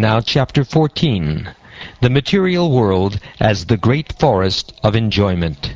now Chapter 14, The Material World as the Great Forest of Enjoyment.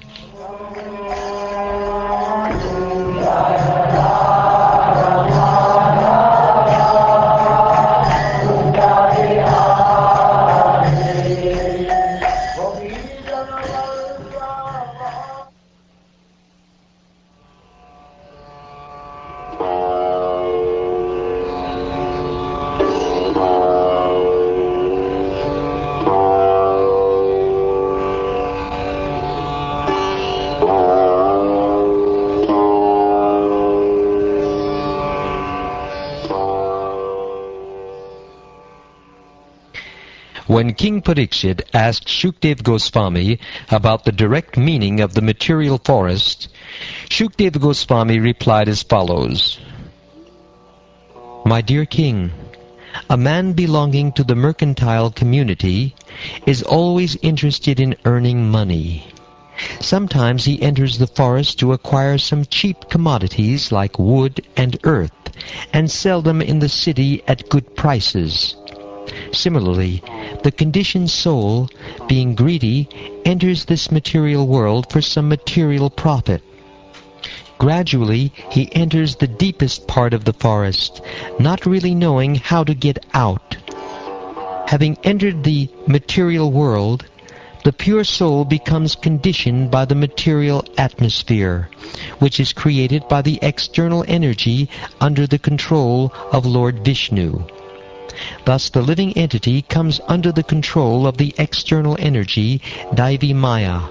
When King Parikshit asked Shukdev Goswami about the direct meaning of the material forest, Shukdev Goswami replied as follows: My dear king, a man belonging to the mercantile community is always interested in earning money. Sometimes he enters the forest to acquire some cheap commodities like wood and earth and sell them in the city at good prices. Similarly, the conditioned soul, being greedy, enters this material world for some material profit. Gradually, he enters the deepest part of the forest, not really knowing how to get out. Having entered the material world, the pure soul becomes conditioned by the material atmosphere, which is created by the external energy under the control of Lord Vishnu. Thus the living entity comes under the control of the external energy, Devi Maya.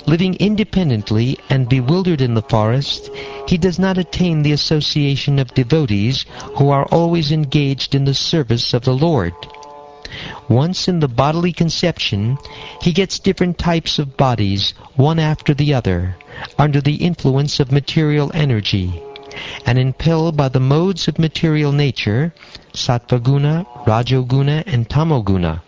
Living independently and bewildered in the forest, he does not attain the association of devotees who are always engaged in the service of the Lord. Once in the bodily conception, he gets different types of bodies, one after the other, under the influence of material energy, and impelled by the modes of material nature, Sattvaguna, Rajoguna, and Tamoguna.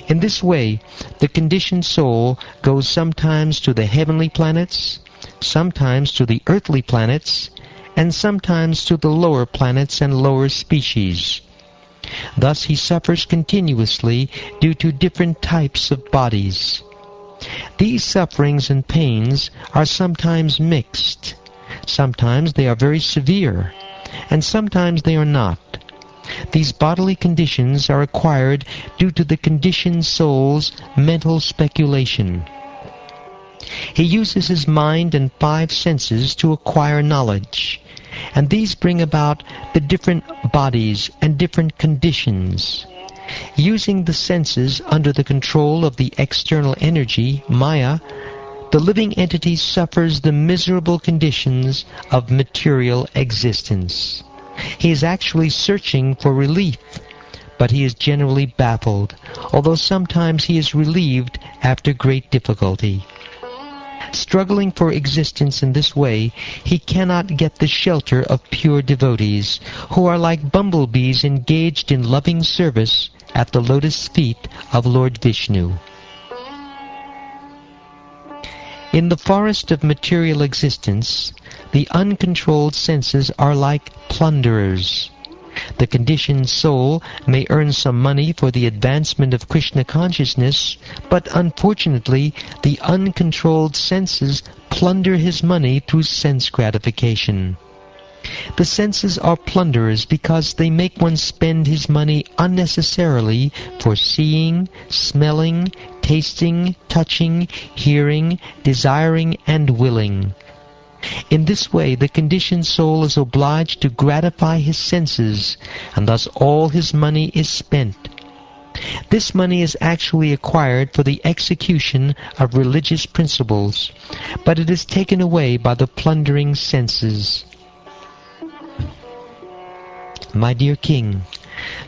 In this way, the conditioned soul goes sometimes to the heavenly planets, sometimes to the earthly planets, and sometimes to the lower planets and lower species. Thus he suffers continuously due to different types of bodies. These sufferings and pains are sometimes mixed. Sometimes they are very severe, and sometimes they are not. These bodily conditions are acquired due to the conditioned soul's mental speculation. He uses his mind and 5 senses to acquire knowledge, and these bring about the different bodies and different conditions. Using the senses under the control of the external energy, Maya, the living entity suffers the miserable conditions of material existence. He is actually searching for relief, but he is generally baffled, although sometimes he is relieved after great difficulty. Struggling for existence in this way, he cannot get the shelter of pure devotees, who are like bumblebees engaged in loving service at the lotus feet of Lord Vishnu. In the forest of material existence, the uncontrolled senses are like plunderers. The conditioned soul may earn some money for the advancement of Krishna consciousness, but unfortunately the uncontrolled senses plunder his money through sense gratification. The senses are plunderers because they make one spend his money unnecessarily for seeing, smelling, tasting, touching, hearing, desiring, and willing. In this way, the conditioned soul is obliged to gratify his senses, and thus all his money is spent. This money is actually acquired for the execution of religious principles, but it is taken away by the plundering senses. My dear king,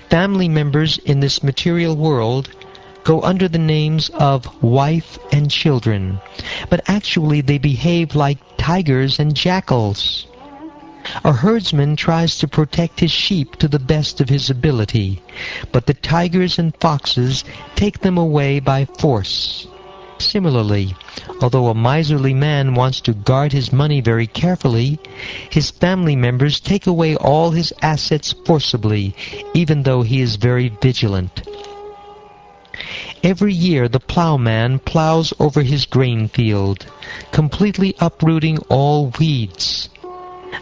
family members in this material world go under the names of wife and children, but actually they behave like tigers and jackals. A herdsman tries to protect his sheep to the best of his ability, but the tigers and foxes take them away by force. Similarly, although a miserly man wants to guard his money very carefully, his family members take away all his assets forcibly, even though he is very vigilant. Every year the plowman plows over his grain field, completely uprooting all weeds.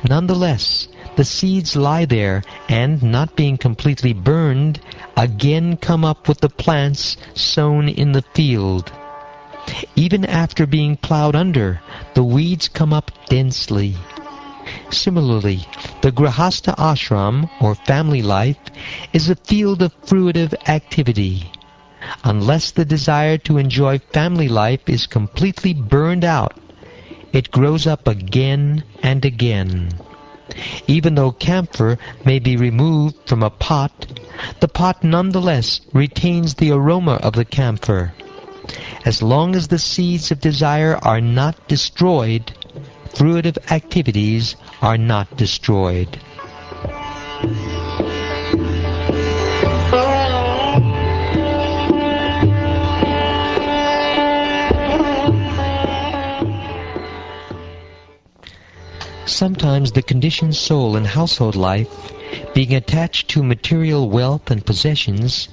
Nonetheless, the seeds lie there and, not being completely burned, again come up with the plants sown in the field. Even after being plowed under, the weeds come up densely. Similarly, the grihastha ashram, or family life, is a field of fruitive activity. Unless the desire to enjoy family life is completely burned out, it grows up again and again. Even though camphor may be removed from a pot, the pot nonetheless retains the aroma of the camphor. As long as the seeds of desire are not destroyed, fruitive activities are not destroyed. Sometimes the conditioned soul in household life, being attached to material wealth and possessions,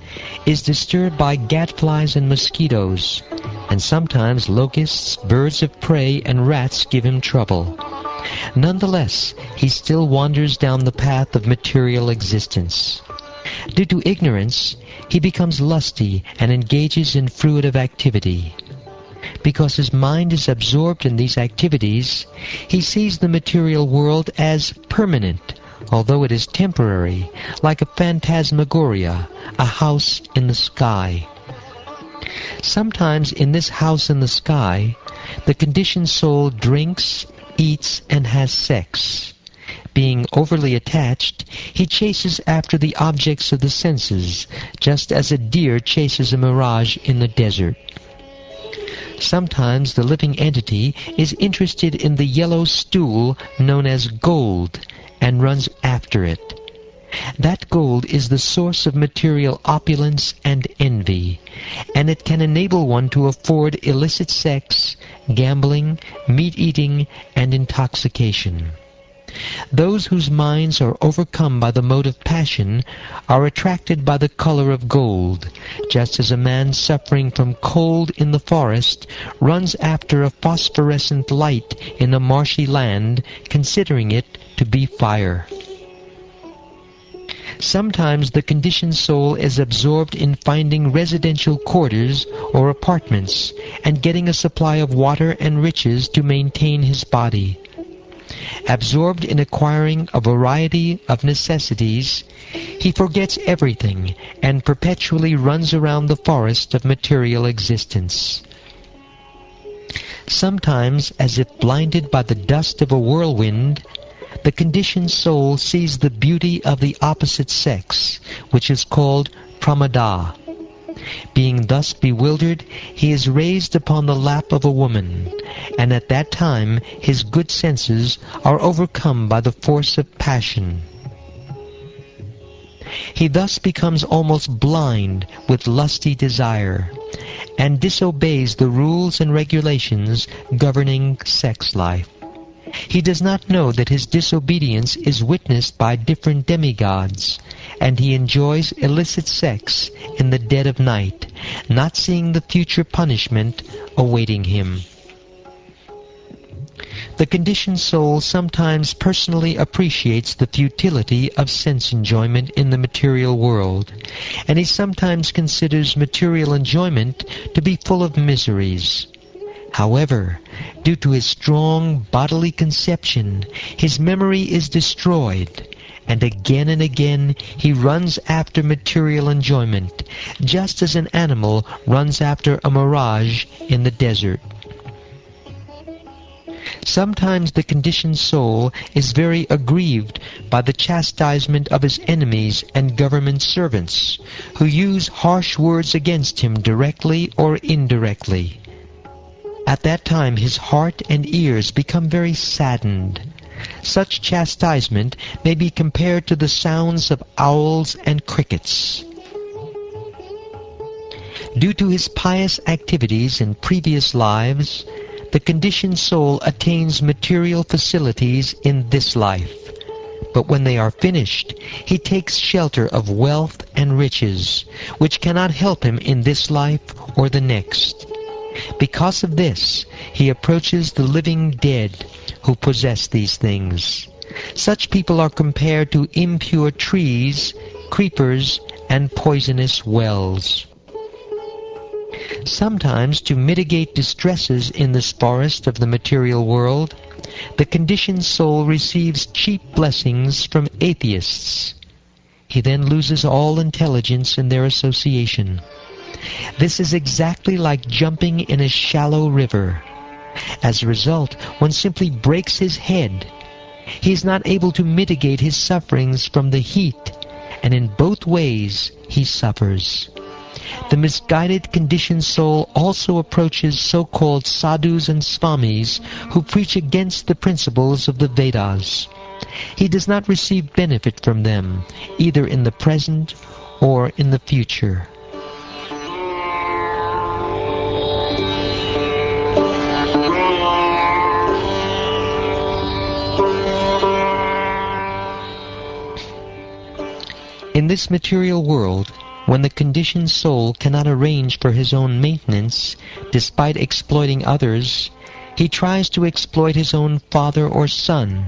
is disturbed by gadflies and mosquitoes, and sometimes locusts, birds of prey, and rats give him trouble. Nonetheless, he still wanders down the path of material existence. Due to ignorance, he becomes lusty and engages in fruitive activity. Because his mind is absorbed in these activities, he sees the material world as permanent, although it is temporary, like a phantasmagoria, a house in the sky. Sometimes in this house in the sky, the conditioned soul drinks, eats, and has sex. Being overly attached, he chases after the objects of the senses, just as a deer chases a mirage in the desert. Sometimes the living entity is interested in the yellow stool known as gold and runs after it. That gold is the source of material opulence and envy, and it can enable one to afford illicit sex, gambling, meat-eating, and intoxication. Those whose minds are overcome by the motive passion are attracted by the color of gold, just as a man suffering from cold in the forest runs after a phosphorescent light in a marshy land, considering it to be fire. Sometimes the conditioned soul is absorbed in finding residential quarters or apartments and getting a supply of water and riches to maintain his body. Absorbed in acquiring a variety of necessities, he forgets everything and perpetually runs around the forest of material existence. Sometimes, as if blinded by the dust of a whirlwind, the conditioned soul sees the beauty of the opposite sex, which is called pramada. Being thus bewildered, he is raised upon the lap of a woman, and at that time his good senses are overcome by the force of passion. He thus becomes almost blind with lusty desire, and disobeys the rules and regulations governing sex life. He does not know that his disobedience is witnessed by different demigods, and he enjoys illicit sex in the dead of night, not seeing the future punishment awaiting him. The conditioned soul sometimes personally appreciates the futility of sense enjoyment in the material world, and he sometimes considers material enjoyment to be full of miseries. However, due to his strong bodily conception, his memory is destroyed, and again he runs after material enjoyment, just as an animal runs after a mirage in the desert. Sometimes the conditioned soul is very aggrieved by the chastisement of his enemies and government servants, who use harsh words against him directly or indirectly. At that time his heart and ears become very saddened. Such chastisement may be compared to the sounds of owls and crickets. Due to his pious activities in previous lives, the conditioned soul attains material facilities in this life. But when they are finished, he takes shelter of wealth and riches, which cannot help him in this life or the next. Because of this, he approaches the living dead who possess these things. Such people are compared to impure trees, creepers, and poisonous wells. Sometimes, to mitigate distresses in this forest of the material world, the conditioned soul receives cheap blessings from atheists. He then loses all intelligence in their association. This is exactly like jumping in a shallow river. As a result, one simply breaks his head. He is not able to mitigate his sufferings from the heat, and in both ways he suffers. The misguided conditioned soul also approaches so-called sadhus and swamis who preach against the principles of the Vedas. He does not receive benefit from them, either in the present or in the future. In this material world, when the conditioned soul cannot arrange for his own maintenance, despite exploiting others, he tries to exploit his own father or son,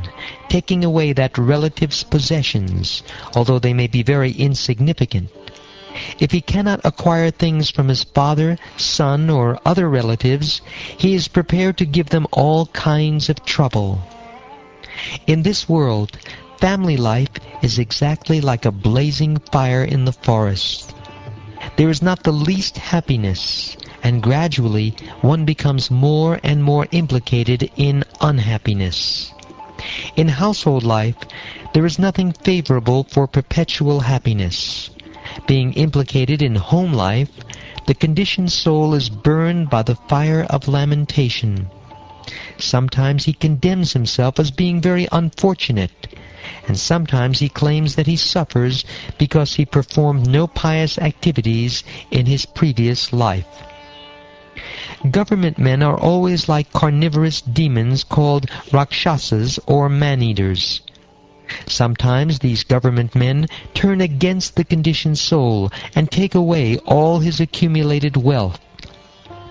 taking away that relative's possessions, although they may be very insignificant. If he cannot acquire things from his father, son, or other relatives, he is prepared to give them all kinds of trouble. In this world, family life is exactly like a blazing fire in the forest. There is not the least happiness, and gradually one becomes more and more implicated in unhappiness. In household life, there is nothing favorable for perpetual happiness. Being implicated in home life, the conditioned soul is burned by the fire of lamentation. Sometimes he condemns himself as being very unfortunate, and sometimes he claims that he suffers because he performed no pious activities in his previous life. Government men are always like carnivorous demons called rakshasas or man-eaters. Sometimes these government men turn against the conditioned soul and take away all his accumulated wealth.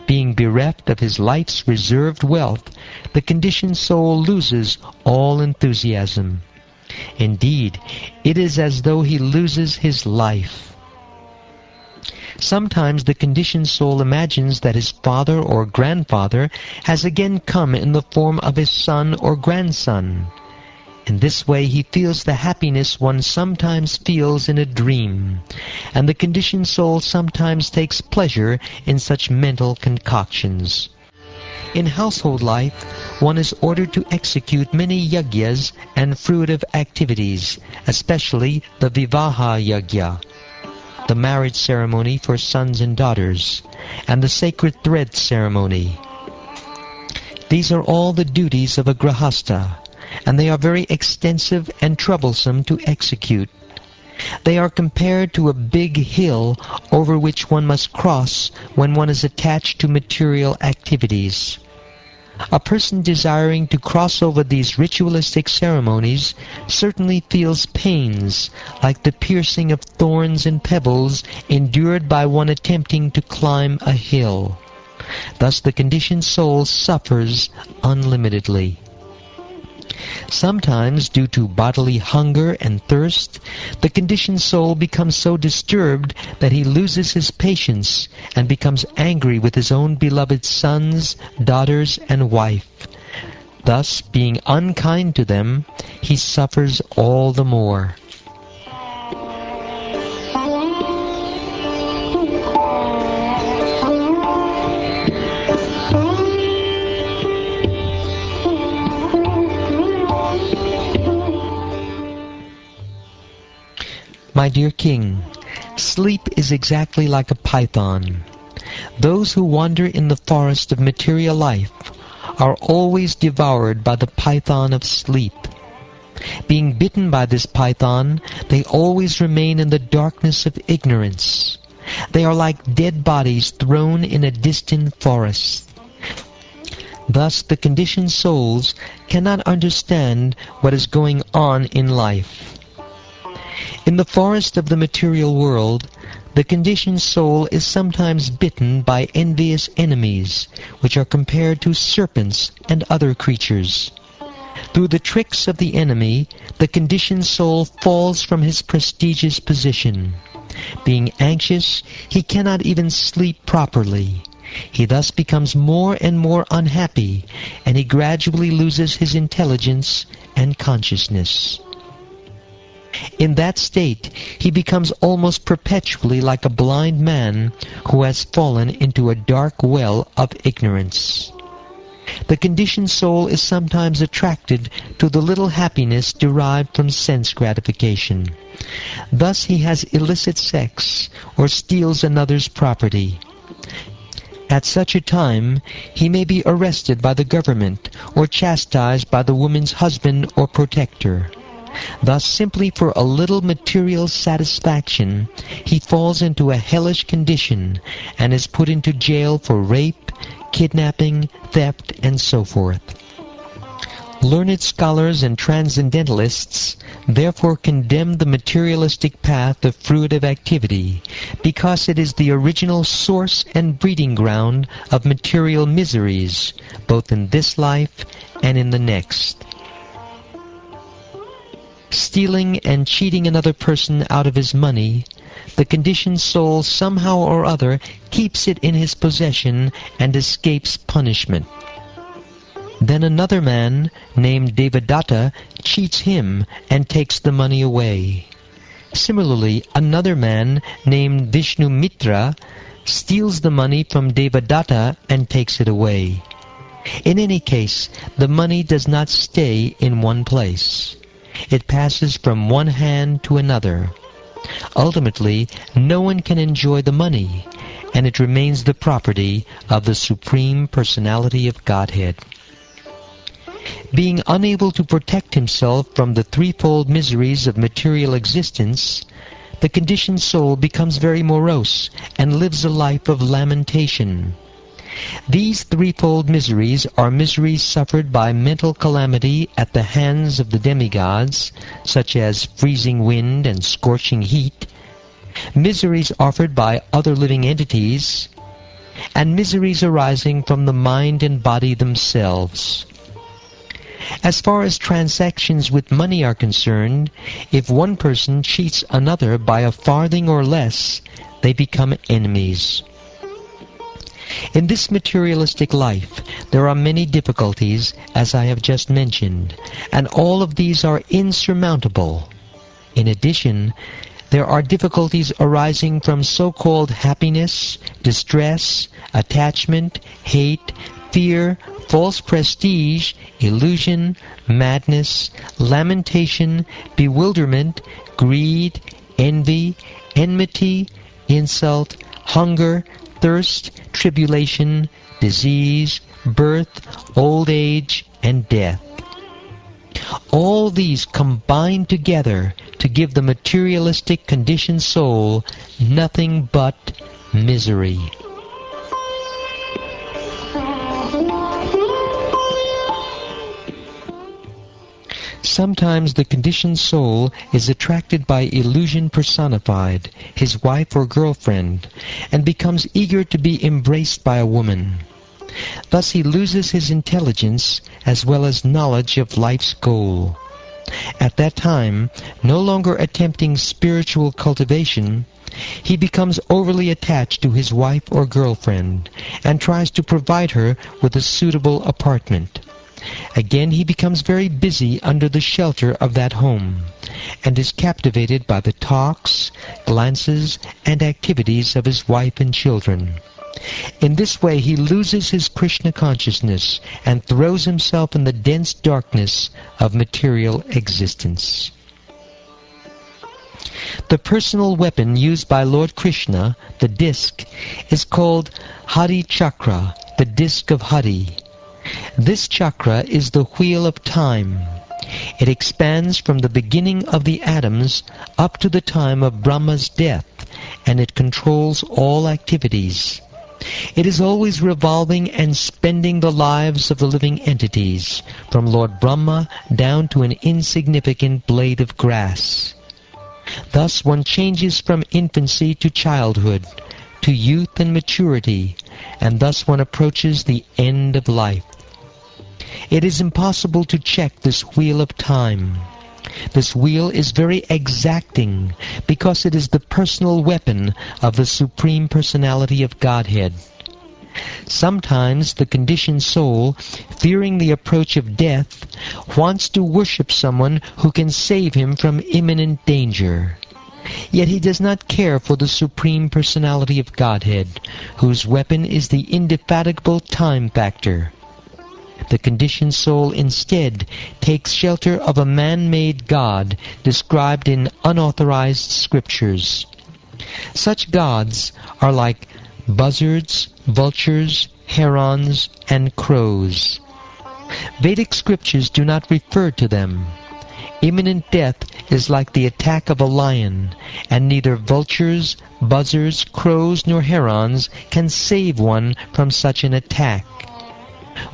Being bereft of his life's reserved wealth, the conditioned soul loses all enthusiasm. Indeed, it is as though he loses his life. Sometimes the conditioned soul imagines that his father or grandfather has again come in the form of his son or grandson. In this way he feels the happiness one sometimes feels in a dream, and the conditioned soul sometimes takes pleasure in such mental concoctions. In household life, one is ordered to execute many yagyas and fruitive activities, especially the vivaha yagya, the marriage ceremony for sons and daughters, and the sacred thread ceremony. These are all the duties of a grahastha, and they are very extensive and troublesome to execute. They are compared to a big hill over which one must cross when one is attached to material activities. A person desiring to cross over these ritualistic ceremonies certainly feels pains like the piercing of thorns and pebbles endured by one attempting to climb a hill. Thus the conditioned soul suffers unlimitedly. Sometimes, due to bodily hunger and thirst, the conditioned soul becomes so disturbed that he loses his patience and becomes angry with his own beloved sons, daughters, and wife. Thus, being unkind to them, he suffers all the more. My dear King, sleep is exactly like a python. Those who wander in the forest of material life are always devoured by the python of sleep. Being bitten by this python, they always remain in the darkness of ignorance. They are like dead bodies thrown in a distant forest. Thus, the conditioned souls cannot understand what is going on in life. In the forest of the material world, the conditioned soul is sometimes bitten by envious enemies, which are compared to serpents and other creatures. Through the tricks of the enemy, the conditioned soul falls from his prestigious position. Being anxious, he cannot even sleep properly. He thus becomes more and more unhappy, and he gradually loses his intelligence and consciousness. In that state, he becomes almost perpetually like a blind man who has fallen into a dark well of ignorance. The conditioned soul is sometimes attracted to the little happiness derived from sense gratification. Thus he has illicit sex or steals another's property. At such a time, he may be arrested by the government or chastised by the woman's husband or protector. Thus, simply for a little material satisfaction, he falls into a hellish condition and is put into jail for rape, kidnapping, theft, and so forth. Learned scholars and transcendentalists therefore condemn the materialistic path of fruitive activity, because it is the original source and breeding ground of material miseries, both in this life and in the next. Stealing and cheating another person out of his money, the conditioned soul somehow or other keeps it in his possession and escapes punishment. Then another man, named Devadatta, cheats him and takes the money away. Similarly, another man, named Vishnumitra, steals the money from Devadatta and takes it away. In any case, the money does not stay in one place. It passes from one hand to another. Ultimately, no one can enjoy the money, and it remains the property of the Supreme Personality of Godhead. Being unable to protect himself from the threefold miseries of material existence, the conditioned soul becomes very morose and lives a life of lamentation. These threefold miseries are miseries suffered by mental calamity at the hands of the demigods, such as freezing wind and scorching heat, miseries offered by other living entities, and miseries arising from the mind and body themselves. As far as transactions with money are concerned, if one person cheats another by a farthing or less, they become enemies. In this materialistic life, there are many difficulties, as I have just mentioned, and all of these are insurmountable. In addition, there are difficulties arising from so-called happiness, distress, attachment, hate, fear, false prestige, illusion, madness, lamentation, bewilderment, greed, envy, enmity, insult, hunger, thirst, tribulation, disease, birth, old age, and death. All these combine together to give the materialistic conditioned soul nothing but misery. Sometimes the conditioned soul is attracted by illusion personified, his wife or girlfriend, and becomes eager to be embraced by a woman. Thus he loses his intelligence as well as knowledge of life's goal. At that time, no longer attempting spiritual cultivation, he becomes overly attached to his wife or girlfriend and tries to provide her with a suitable apartment. Again he becomes very busy under the shelter of that home, and is captivated by the talks, glances, and activities of his wife and children. In this way he loses his Krishna consciousness and throws himself in the dense darkness of material existence. The personal weapon used by Lord Krishna, the disc, is called Hari Chakra, the disc of Hari. This chakra is the wheel of time. It expands from the beginning of the atoms up to the time of Brahma's death, and it controls all activities. It is always revolving and spending the lives of the living entities, from Lord Brahma down to an insignificant blade of grass. Thus one changes from infancy to childhood, to youth and maturity, and thus one approaches the end of life. It is impossible to check this wheel of time. This wheel is very exacting because it is the personal weapon of the Supreme Personality of Godhead. Sometimes the conditioned soul, fearing the approach of death, wants to worship someone who can save him from imminent danger. Yet he does not care for the Supreme Personality of Godhead, whose weapon is the indefatigable time factor. The conditioned soul instead takes shelter of a man-made god described in unauthorized scriptures. Such gods are like buzzards, vultures, herons, and crows. Vedic scriptures do not refer to them. Imminent death is like the attack of a lion, and neither vultures, buzzards, crows, nor herons can save one from such an attack.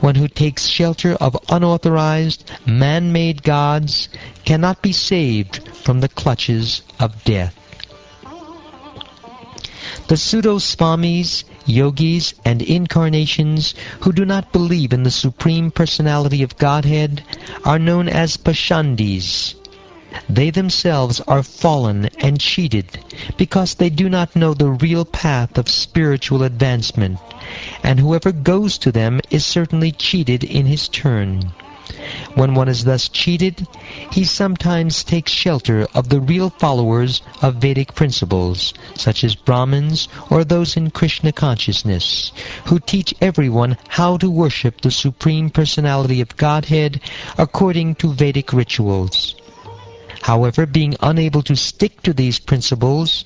One who takes shelter of unauthorized, man-made gods cannot be saved from the clutches of death. The pseudo-swamis, yogis, and incarnations who do not believe in the Supreme Personality of Godhead are known as pashandis. They themselves are fallen and cheated because they do not know the real path of spiritual advancement, and whoever goes to them is certainly cheated in his turn. When one is thus cheated, he sometimes takes shelter of the real followers of Vedic principles, such as Brahmins or those in Krishna consciousness, who teach everyone how to worship the Supreme Personality of Godhead according to Vedic rituals. However, being unable to stick to these principles,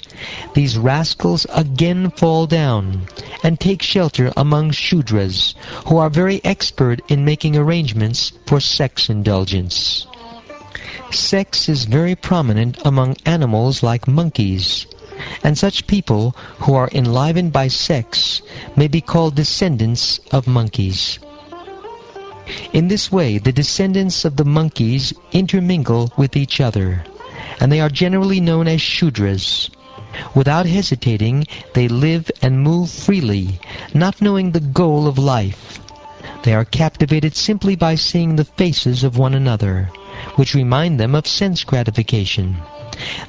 these rascals again fall down and take shelter among Shudras, who are very expert in making arrangements for sex indulgence. Sex is very prominent among animals like monkeys, and such people who are enlivened by sex may be called descendants of monkeys. In this way, the descendants of the monkeys intermingle with each other, and they are generally known as Shudras. Without hesitating, they live and move freely, not knowing the goal of life. They are captivated simply by seeing the faces of one another, which remind them of sense gratification.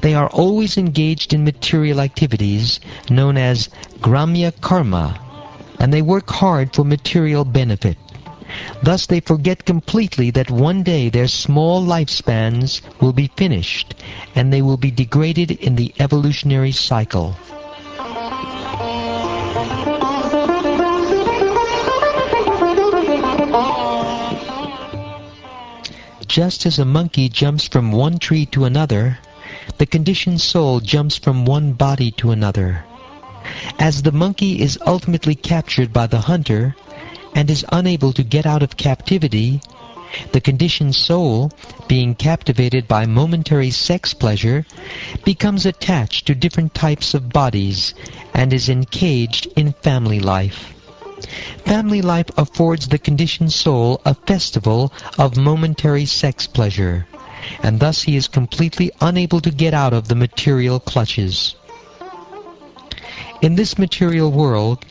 They are always engaged in material activities known as gramya karma, and they work hard for material benefit. Thus they forget completely that one day their small lifespans will be finished, and they will be degraded in the evolutionary cycle. Just as a monkey jumps from one tree to another, the conditioned soul jumps from one body to another. As the monkey is ultimately captured by the hunter, and is unable to get out of captivity, the conditioned soul, being captivated by momentary sex pleasure, becomes attached to different types of bodies and is encaged in family life. Family life affords the conditioned soul a festival of momentary sex pleasure, and thus he is completely unable to get out of the material clutches. In this material world,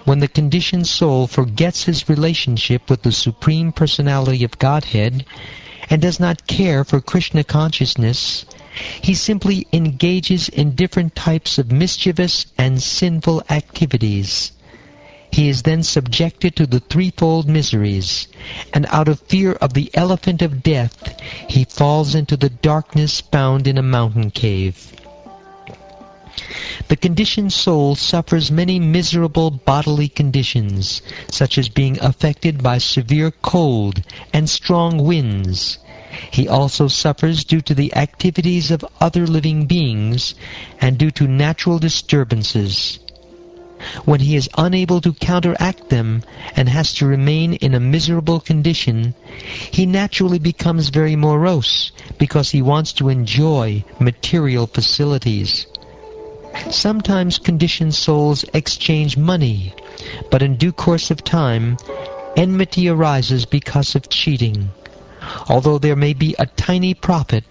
when the conditioned soul forgets his relationship with the Supreme Personality of Godhead and does not care for Krishna consciousness, he simply engages in different types of mischievous and sinful activities. He is then subjected to the threefold miseries, and out of fear of the elephant of death, he falls into the darkness found in a mountain cave. The conditioned soul suffers many miserable bodily conditions, such as being affected by severe cold and strong winds. He also suffers due to the activities of other living beings and due to natural disturbances. When he is unable to counteract them and has to remain in a miserable condition, he naturally becomes very morose because he wants to enjoy material facilities. Sometimes conditioned souls exchange money, but in due course of time, enmity arises because of cheating. Although there may be a tiny profit,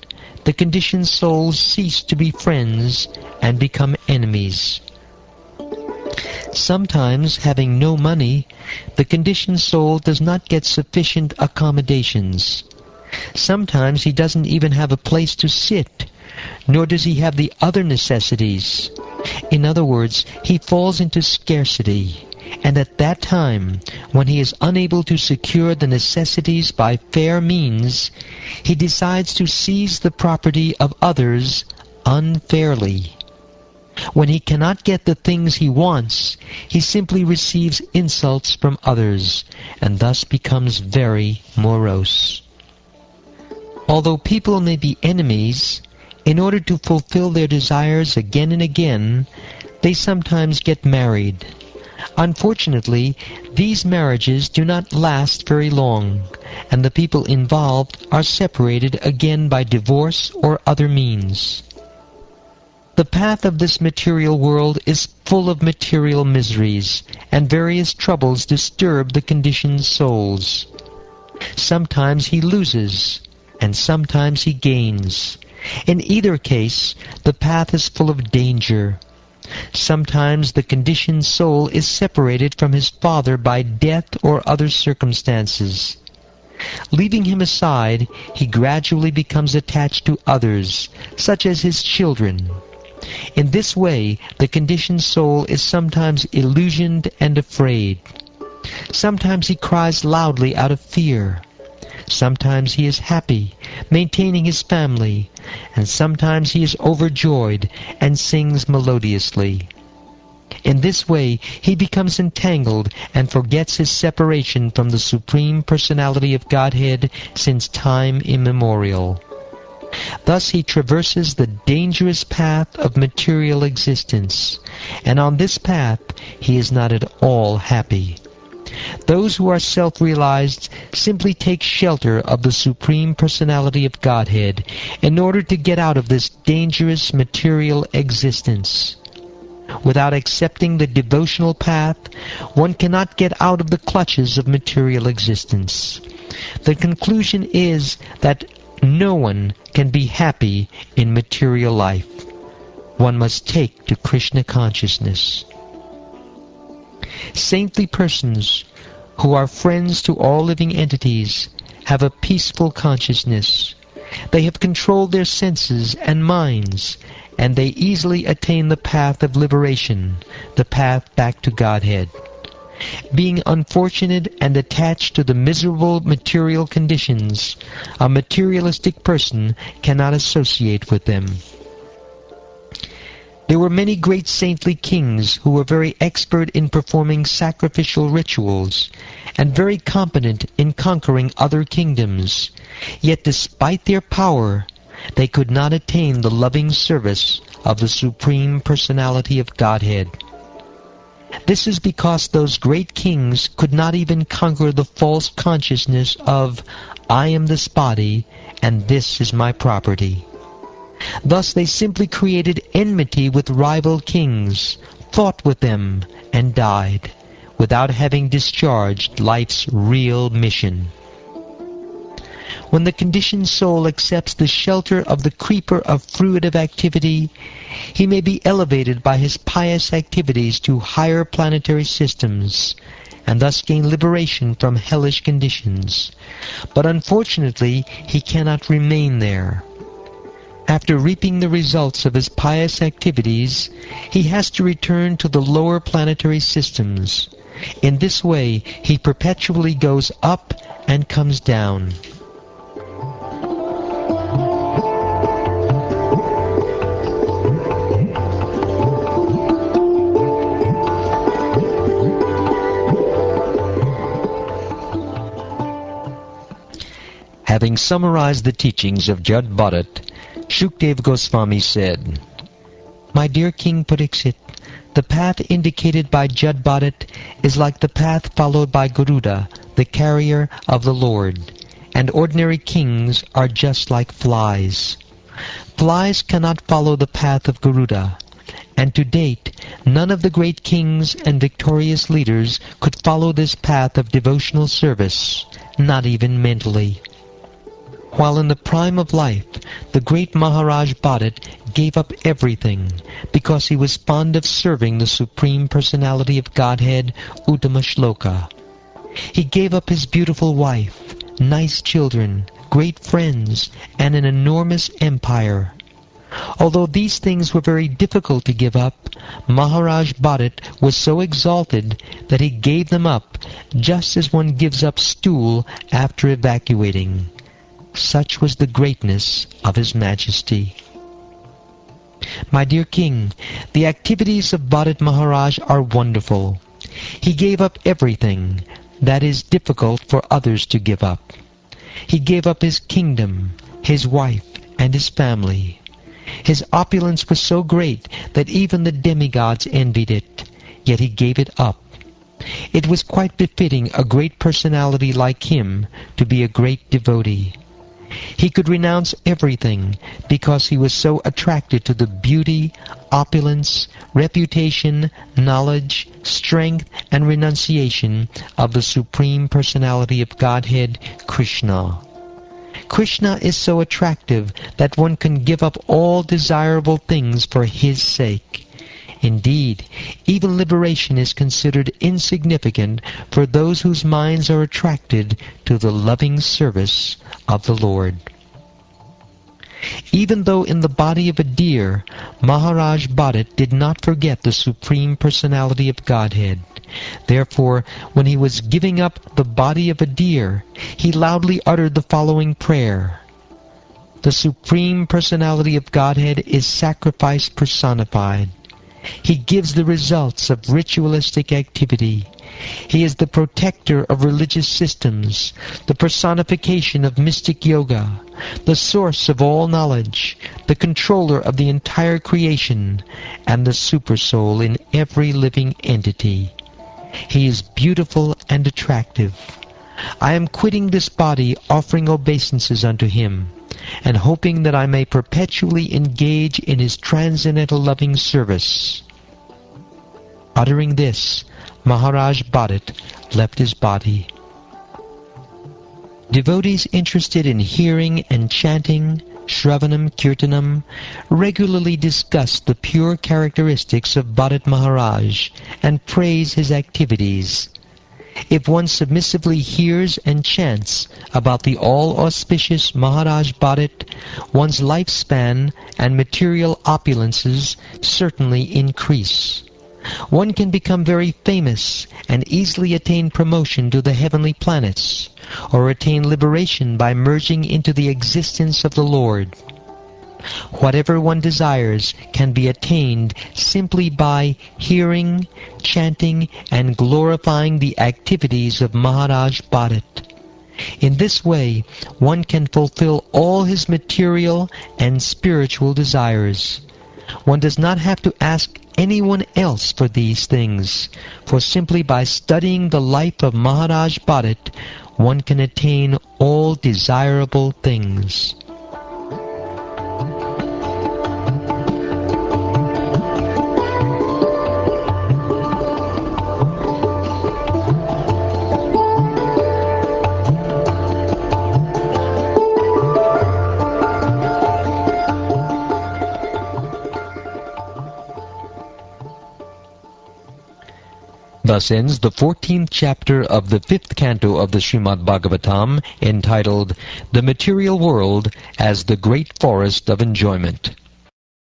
the conditioned souls cease to be friends and become enemies. Sometimes, having no money, the conditioned soul does not get sufficient accommodations. Sometimes he doesn't even have a place to sit, nor does he have the other necessities. In other words, he falls into scarcity, and at that time, when he is unable to secure the necessities by fair means, he decides to seize the property of others unfairly. When he cannot get the things he wants, he simply receives insults from others, and thus becomes very morose. Although people may be enemies, in order to fulfill their desires again and again, they sometimes get married. Unfortunately, these marriages do not last very long, and the people involved are separated again by divorce or other means. The path of this material world is full of material miseries, and various troubles disturb the conditioned souls. Sometimes he loses, and sometimes he gains. In either case, the path is full of danger. Sometimes the conditioned soul is separated from his father by death or other circumstances. Leaving him aside, he gradually becomes attached to others, such as his children. In this way, the conditioned soul is sometimes illusioned and afraid. Sometimes he cries loudly out of fear. Sometimes he is happy, maintaining his family, and sometimes he is overjoyed and sings melodiously. In this way, he becomes entangled and forgets his separation from the Supreme Personality of Godhead since time immemorial. Thus he traverses the dangerous path of material existence, and on this path he is not at all happy. Those who are self-realized simply take shelter of the Supreme Personality of Godhead in order to get out of this dangerous material existence. Without accepting the devotional path, one cannot get out of the clutches of material existence. The conclusion is that no one can be happy in material life. One must take to Krishna consciousness. Saintly persons who are friends to all living entities have a peaceful consciousness. They have controlled their senses and minds, and they easily attain the path of liberation, the path back to Godhead. Being unfortunate and attached to the miserable material conditions, a materialistic person cannot associate with them. There were many great saintly kings who were very expert in performing sacrificial rituals and very competent in conquering other kingdoms. Yet despite their power, they could not attain the loving service of the Supreme Personality of Godhead. This is because those great kings could not even conquer the false consciousness of, I am this body and this is my property. Thus they simply created enmity with rival kings, fought with them, and died, without having discharged life's real mission. When the conditioned soul accepts the shelter of the creeper of fruitive activity, he may be elevated by his pious activities to higher planetary systems, and thus gain liberation from hellish conditions. But unfortunately, he cannot remain there. After reaping the results of his pious activities, he has to return to the lower planetary systems. In this way, he perpetually goes up and comes down. Having summarized the teachings of Jad Bharat, Shukdev Goswami said, My dear King Pariksit, the path indicated by Jad Bharat is like the path followed by Garuda, the carrier of the Lord, and ordinary kings are just like flies. Flies cannot follow the path of Garuda, And to date, none of the great kings and victorious leaders could follow this path of devotional service, not even mentally. While in the prime of life, the great Maharaj Bharat gave up everything because he was fond of serving the Supreme Personality of Godhead, Uttama Shloka. He gave up his beautiful wife, nice children, great friends, and an enormous empire. Although these things were very difficult to give up, Maharaj Bharat was so exalted that he gave them up just as one gives up stool after evacuating. Such was the greatness of His Majesty. My dear King, the activities of Bharat Maharaj are wonderful. He gave up everything that is difficult for others to give up. He gave up his kingdom, his wife, and his family. His opulence was so great that even the demigods envied it, yet he gave it up. It was quite befitting a great personality like him to be a great devotee. He could renounce everything because he was so attracted to the beauty, opulence, reputation, knowledge, strength, and renunciation of the Supreme Personality of Godhead, Krishna. Krishna is so attractive that one can give up all desirable things for his sake. Indeed, even liberation is considered insignificant for those whose minds are attracted to the loving service of the Lord. Even though in the body of a deer, Maharaj Bharat did not forget the Supreme Personality of Godhead. Therefore, when he was giving up the body of a deer, he loudly uttered the following prayer. The Supreme Personality of Godhead is sacrifice personified. He gives the results of ritualistic activity. He is the protector of religious systems, the personification of mystic yoga, the source of all knowledge, the controller of the entire creation, and the supersoul in every living entity. He is beautiful and attractive. I am quitting this body offering obeisances unto him, and hoping that I may perpetually engage in his transcendental loving service. Uttering this, Maharaj Bharat left his body. Devotees interested in hearing and chanting, Shravanam Kirtanam, regularly discuss the pure characteristics of Bharat Maharaj and praise his activities. If one submissively hears and chants about the all-auspicious Maharaj Bharat, one's lifespan and material opulences certainly increase. One can become very famous and easily attain promotion to the heavenly planets, or attain liberation by merging into the existence of the Lord. Whatever one desires can be attained simply by hearing, chanting, and glorifying the activities of Maharaj Bharat. In this way, one can fulfill all his material and spiritual desires. One does not have to ask anyone else for these things, for simply by studying the life of Maharaj Bharat, one can attain all desirable things. Thus ends the 14th chapter of the 5th canto of the Srimad Bhagavatam, entitled The Material World as the Great Forest of Enjoyment.